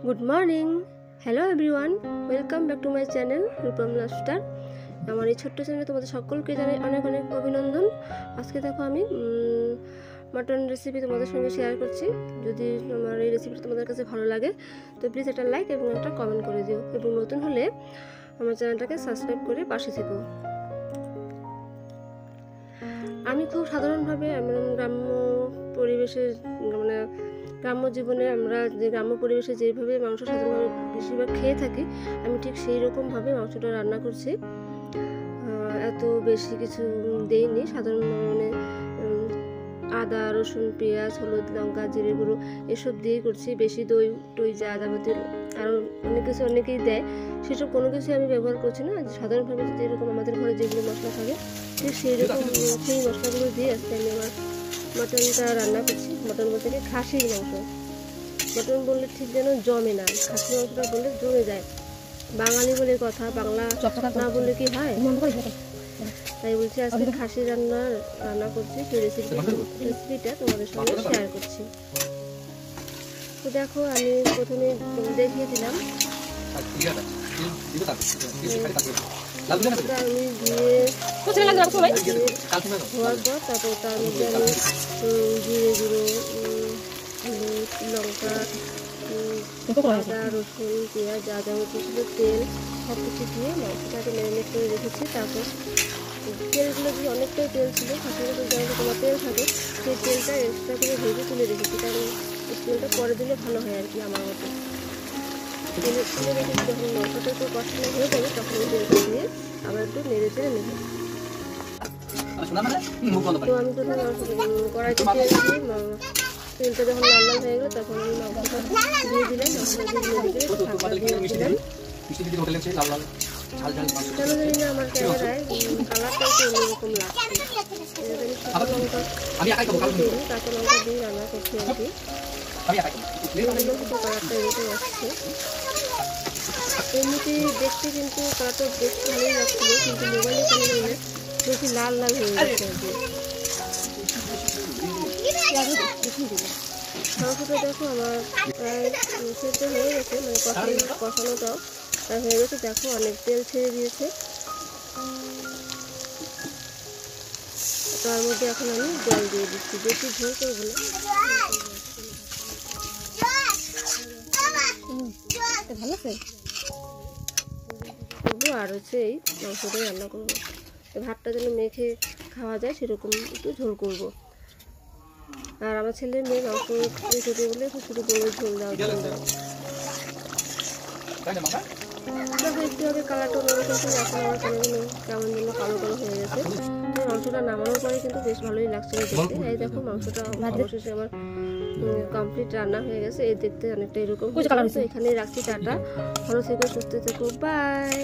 Good morning, hello everyone, welcome back to my channel Rupam lifestyle. আমার এই ছোট্ট চ্যানেলে তোমাদের সকলকে জানাই অনেক অনেক অভিনন্দন। আজকে দেখো আমি মাটন রেসিপি তোমাদের সঙ্গে শেয়ার করছি। যদি আমার এই রেসিপিটা তোমাদের কাছে ভালো লাগে তো প্লিজ একটা লাইক এবং একটা কমেন্ট করে দিও, এবং নতুন হলে আমার চ্যানেলটাকে সাবস্ক্রাইব করে পাশে থেকো। আমি খুব সাধারণভাবে গ্রাম্য পরিবেশে গ্রাম্য জীবনে আমরা যে গ্রাম্য পরিবেশে যেভাবে মাংস সাধারণভাবে বেশিরভাগ খেয়ে থাকি, আমি ঠিক সেই রকমভাবে মাংসটা রান্না করছি। এত বেশি কিছু দেইনি, সাধারণ আদা রসুন পেঁয়াজ হলুদ লঙ্কা জিরে গুঁড়ো এসব দিয়েই করছি। বেশি দই টই যা যাবতীয় আরও অনেক কিছু অনেকেই দেয়, সেসব কোনো কিছু আমি ব্যবহার করছি না। সাধারণভাবে যেরকম আমাদের ঘরে যেগুলো মশলা থাকে ঠিক সেই মশলাগুলো দিয়ে আজকে আমি আমার মটনটা রান্না করছি। মটন বলতে কি খাসির মাংস। মটন বললে ঠিক যেন জমে না, খাসির মাংসটা বললে জমে যায়। বাঙালি বলে কথা, বাংলা না বললে কি হয়। তাই বলছি আজকে খাসি রান্না করছি, সেই রেসিপিটা তোমাদের সঙ্গে শেয়ার করছি। তো দেখো, আমি প্রথমে দেখিয়ে দিলাম আমি দিয়ে হওয়ার পর তারপর তার মধ্যে আমি জিরে গুঁড়ো হলুদ লঙ্কা আদা রসুন পেঁয়াজ যা যাবতীয় ছিল তেল সব কিছু দিয়ে মাংসটাকে ম্যারিনেট করে রেখেছি। তারপর তেলগুলো দিয়ে অনেকটাই তেল ছিল, খাসির মতো যেমন তোমার তেল থাকে সেই তেলটা এক্সট্রা করে ভেজে তুলে রেখেছি, কারণ এই তেলটা পরে দিলে ভালো হয় আর কি আমার মতো। তেলে তুলে রেখেছি, যখন মাংসটা একটু কষানো হয়ে যাবে তখন ওই তেলটা দিয়ে আবার একটু নেড়ে চেড়ে নেব। তো আমি প্রথমে কড়াইতে তেল দিয়ে তেলটা যখন লাল লাল হয়ে গেল তখন আমি মাংসটা দিয়ে দিলাম। কেন জানি না আমার ক্যামেরায় কালারটা একটু অন্যরকম লাগছে। আমি কাঁচা লঙ্কা দিয়ে রান্না করছি আর কি, কালারটা এরকম আসছে। এমনিতে দেখতে কিন্তু কালারটা বেশ ভালোই লাগছিল, কিন্তু মোবাইলে ক্যামেরা বেশি লাল লাল হয়ে গেছে আর কি। মাংসটা দেখো আমার প্রায় সেদ্ধ হয়ে গেছে, কষানোটাও হয়ে গেছে। দেখো অনেক তেল ছেড়ে দিয়েছে। তার মধ্যে এখন আমি জল দিয়ে দিচ্ছি, বেশি ঝোল করবো না। ভালো আছে করবো, আর হচ্ছে এই মাংসটাই রান্না করবো। ভাতটা যেন মেখে খাওয়া যায় সেরকম একটু ঝোল করবো। আর আমার ছেলে মেয়ে মাংস খেতে বলে শুধু বড় ঝোল দাও ঝোল দাও। একটু আগে কালারটা অন্যরকম ছিল, এখন আমার কেমন যেন কালো কালো হয়ে গেছে। মাংসটা নামানোর পরে কিন্তু বেশ ভালোই লাগছিল দেখতে। এই দেখো মাংসটা অবশেষে আমার কমপ্লিট রান্না হয়ে গেছে। এই দেখতে অনেকটা এরকম। এখানেই রাখছি, টাটা, ভালো থেকো সুস্থ থেকো, বাই।